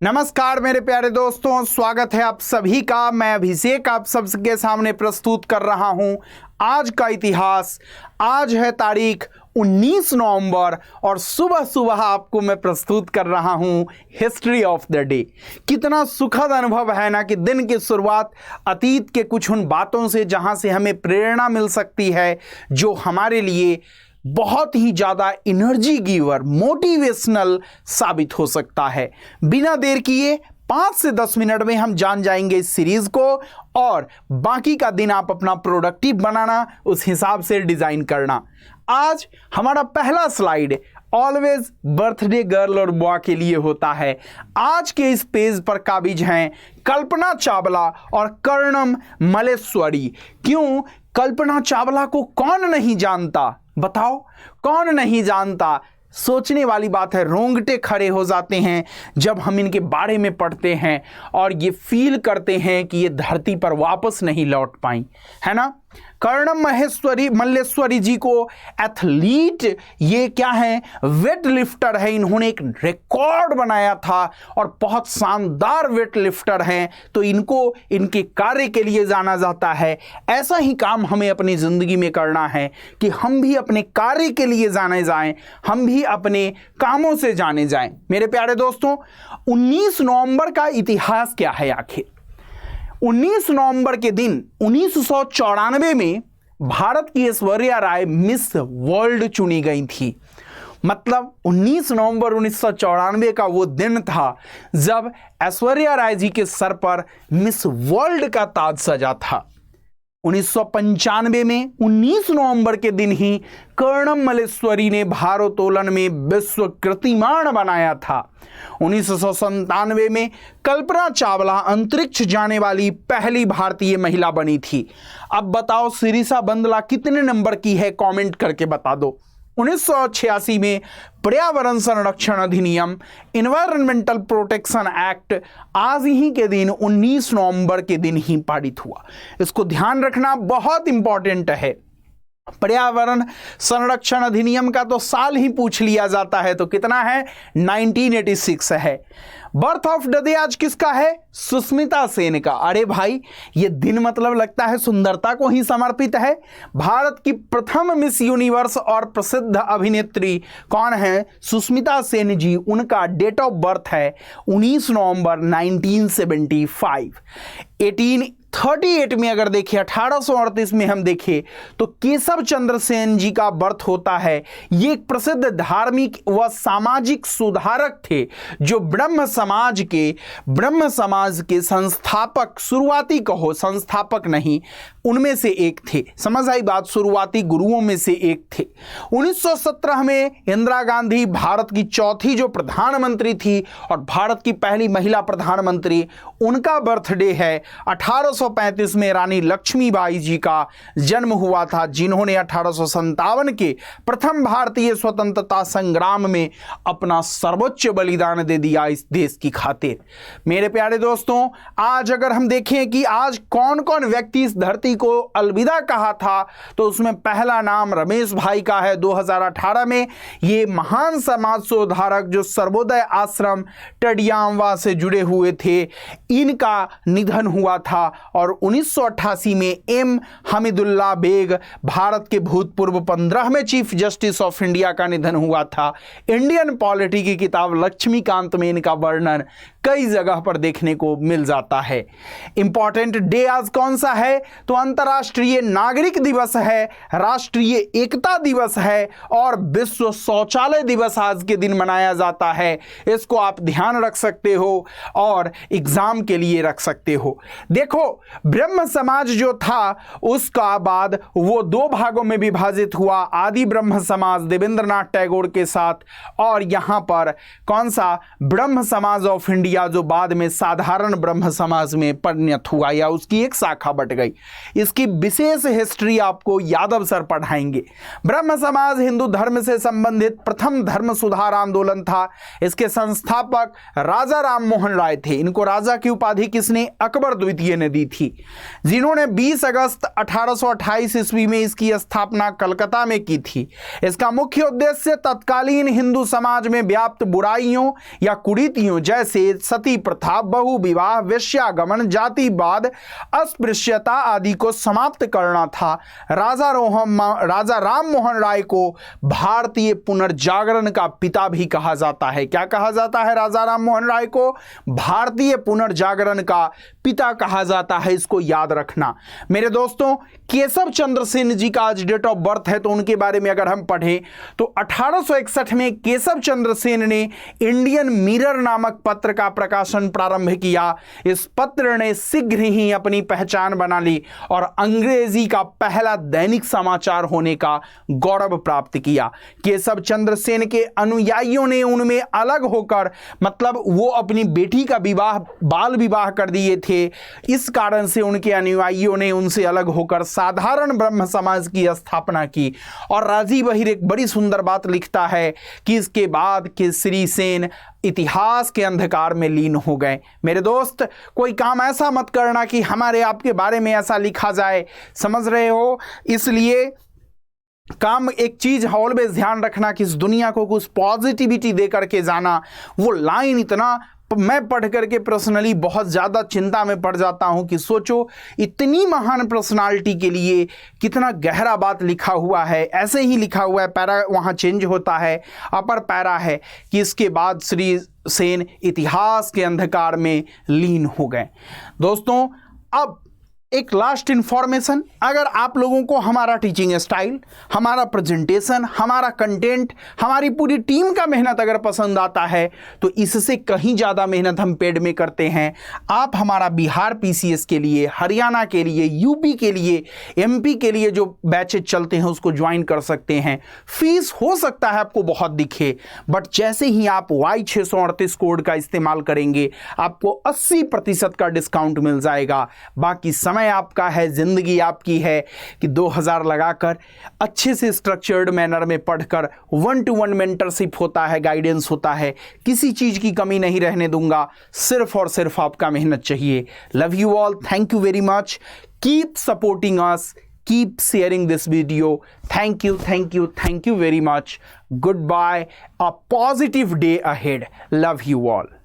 नमस्कार मेरे प्यारे दोस्तों, स्वागत है आप सभी का। मैं अभिषेक आप सबके सामने प्रस्तुत कर रहा हूं आज का इतिहास। आज है तारीख 19 नवंबर और सुबह सुबह आपको मैं प्रस्तुत कर रहा हूं हिस्ट्री ऑफ द डे। कितना सुखद अनुभव है ना कि दिन की शुरुआत अतीत के कुछ उन बातों से जहां से हमें प्रेरणा मिल सकती है, जो हमारे लिए बहुत ही ज़्यादा एनर्जी गिवर, मोटिवेशनल साबित हो सकता है। बिना देर किए 5 से 10 मिनट में हम जान जाएंगे इस सीरीज को, और बाकी का दिन आप अपना प्रोडक्टिव बनाना, उस हिसाब से डिजाइन करना। आज हमारा पहला स्लाइड ऑलवेज बर्थडे गर्ल और बॉय के लिए होता है। आज के इस पेज पर काबिज हैं कल्पना चावला और कर्णम मल्लेश्वरी। क्यों? कल्पना चावला को कौन नहीं जानता? बताओ, कौन नहीं जानता? सोचने वाली बात है, रोंगटे खड़े हो जाते हैं जब हम इनके बारे में पढ़ते हैं और ये फील करते हैं कि ये धरती पर वापस नहीं लौट पाई, है ना। कर्णम मल्लेश्वरी जी को एथलीट, ये क्या है, वेट लिफ्टर है। इन्होंने एक रिकॉर्ड बनाया था और बहुत शानदार वेट लिफ्टर हैं, तो इनको इनके कार्य के लिए जाना जाता है। ऐसा ही काम हमें अपनी ज़िंदगी में करना है कि हम भी अपने कार्य के लिए जाने जाएं, हम भी अपने कामों से जाने जाएं। मेरे प्यारे दोस्तों, 19 नवंबर का इतिहास क्या है आखिर? 19 नवंबर के दिन 1994 में भारत की ऐश्वर्या राय मिस वर्ल्ड चुनी गई थी। मतलब 19 नवंबर 1994 का वो दिन था जब ऐश्वर्या राय जी के सर पर मिस वर्ल्ड का ताज सजा था। 1995 में 19 नवंबर के दिन ही कर्णम मल्लेश्वरी ने भारोत्तोलन में विश्व कीर्तिमान बनाया था। 1997 में कल्पना चावला अंतरिक्ष जाने वाली पहली भारतीय महिला बनी थी। अब बताओ सिरिसा बंदला कितने नंबर की है? कमेंट करके बता दो। 1986 में पर्यावरण संरक्षण अधिनियम, एनवायरमेंटल प्रोटेक्शन एक्ट आज ही के दिन 19 नवंबर के दिन ही पारित हुआ। इसको ध्यान रखना बहुत इंपॉर्टेंट है। पर्यावरण संरक्षण अधिनियम का तो साल ही पूछ लिया जाता है, तो कितना है? 1986 है। बर्थ ऑफ द डे आज किसका है? सुष्मिता सेन का। अरे भाई, ये दिन मतलब लगता है सुंदरता को ही समर्पित है। भारत की प्रथम मिस यूनिवर्स और प्रसिद्ध अभिनेत्री कौन है? सुष्मिता सेन जी। उनका डेट ऑफ बर्थ है 19 नवंबर 1975। 1838 में अगर देखें, 1838 में हम देखें तो केशव चंद्र सेन जी का बर्थ होता है। ये एक प्रसिद्ध धार्मिक व सामाजिक सुधारक थे, जो ब्रह्म समाज के संस्थापक, शुरुआती कहो, संस्थापक नहीं, उनमें से एक थे। समझ आई बात? शुरुआती गुरुओं में से एक थे। 1917 में इंदिरा गांधी भारत की चौथी जो प्रधानमंत्री थी और भारत की पहली महिला प्रधानमंत्री, उनका बर्थडे है। 1835 में रानी लक्ष्मीबाई जी का जन्म हुआ था, जिन्होंने 1857 के प्रथम भारतीय स्वतंत्रता संग्राम में अपना सर्वोच्च बलिदान दे दिया इस देश की खातिर। मेरे प्यारे दोस्तों, आज अगर हम देखें कि आज कौन कौन व्यक्ति इस धरती को अलविदा कहा था, तो उसमें पहला नाम रमेश भाई का है। 2018 में ये महान समाज सुधारक जो सर्वोदय आश्रम टडियांवा से जुड़े हुए थे, इनका निधन हुआ था। और 1988 में एम हमीदुल्लाह बेग, भारत के भूतपूर्व 15वें चीफ जस्टिस ऑफ इंडिया, का निधन हुआ था। इंडियन पॉलिटी की किताब लक्ष्मीकांत में इनका वर्णन कई जगह पर देखने को मिल जाता है। इंपॉर्टेंट डे आज कौन सा है? तो अंतर्राष्ट्रीय नागरिक दिवस है, राष्ट्रीय एकता दिवस है और विश्व शौचालय दिवस आज के दिन मनाया जाता है। इसको आप ध्यान रख सकते हो और एग्जाम के लिए रख सकते हो। देखो, ब्रह्म समाज जो था उसका बाद वो 2 भागों में विभाजित हुआ। आदि ब्रह्म समाज देवेंद्रनाथ टैगोर के साथ, और यहां पर कौन सा? ब्रह्म समाज ऑफ इंडिया, जो बाद में साधारण ब्रह्म समाज में परिणत हुआ या उसकी एक शाखा बट गई। इसकी विशेष हिस्ट्री आपको यादव सर पढ़ाएंगे। ब्रह्म समाज हिंदू धर्म से संबंधित प्रथम धर्म सुधार आंदोलन था। इसके संस्थापक राजा राम मोहन राय थे। इनको राजा की उपाधि किसने? अकबर द्वितीय ने दी थी, जिन्होंने 20 अगस्त 1828 ईस्वी में इसकी स्थापना कलकत्ता में की थी। इसका मुख्य उद्देश्य तत्कालीन हिंदू समाज में व्याप्त बुराइयों या कुरीतियों जैसे सती प्रथा, बहु विवाह, वेश्यागमन, जातिवाद, अस्पृश्यता आदि को समाप्त करना था। राजा राम मोहन राय को भारतीय पुनर्जागरण का पिता भी कहा जाता है। क्या कहा जाता है? राजा राम मोहन राय को भारतीय पुनर्जागरण का पिता कहा जाता है। इसको याद रखना मेरे दोस्तों। केशव चंद्र सेन जी का आज डेट ऑफ बर्थ है, तो उनके बारे में अगर हम पढ़ें तो 1861 में केशव चंद्र सेन ने इंडियन मिरर नामक पत्र का प्रकाशन प्रारंभ किया। इस पत्र ने शीघ्र ही अपनी पहचान बना ली और अंग्रेजी का पहला दैनिक समाचार होने का गौरव प्राप्त किया। केशव चंद्र सेन के अनुयायियों ने उनमें अलग होकर, मतलब वो अपनी बेटी का विवाह बाल विवाह कर दिए थे, इस कारण से उनके अनुयायियों ने उनसे अलग होकर साधारण ब्रह्म समाज की स्थापना की। और राजीव अहिर एक बड़ी सुंदर बात लिखता है कि इसके बाद केसरी सेन इतिहास के अंधकार में लीन हो गए। मेरे दोस्त, कोई काम ऐसा मत करना कि हमारे आपके बारे में ऐसा लिखा जाए, समझ रहे हो? इसलिए काम एक चीज ऑलवेज ध्यान रखना कि इस दुनिया को कुछ पॉजिटिविटी दे करके जाना। वो लाइन इतना मैं पढ़ करके पर्सनली बहुत ज़्यादा चिंता में पड़ जाता हूं कि सोचो इतनी महान पर्सनालिटी के लिए कितना गहरा बात लिखा हुआ है। ऐसे ही लिखा हुआ है, पैरा वहां चेंज होता है, अपर पैरा है कि इसके बाद श्री सेन इतिहास के अंधकार में लीन हो गए। दोस्तों, अब एक लास्ट इंफॉर्मेशन, अगर आप लोगों को हमारा टीचिंग स्टाइल, हमारा प्रेजेंटेशन, हमारा कंटेंट, हमारी पूरी टीम का मेहनत अगर पसंद आता है तो इससे कहीं ज़्यादा मेहनत हम पेड में करते हैं। आप हमारा बिहार पीसीएस के लिए, हरियाणा के लिए, यूपी के लिए, एमपी के लिए जो बैचेज चलते हैं उसको ज्वाइन कर सकते हैं। फीस हो सकता है आपको बहुत दिखे, बट जैसे ही आप Y638 कोड का इस्तेमाल करेंगे आपको 80% का डिस्काउंट मिल जाएगा। बाकी समय आपका है, जिंदगी आपकी है कि 2000 लगाकर अच्छे से स्ट्रक्चर्ड मैनर में पढ़कर 1-to-1 मेंटरशिप होता है, गाइडेंस होता है, किसी चीज की कमी नहीं रहने दूंगा। सिर्फ और सिर्फ आपका मेहनत चाहिए। Love you all, thank you very much, keep supporting us, keep sharing this video. Thank you very much. Goodbye. A positive day ahead. Love you all.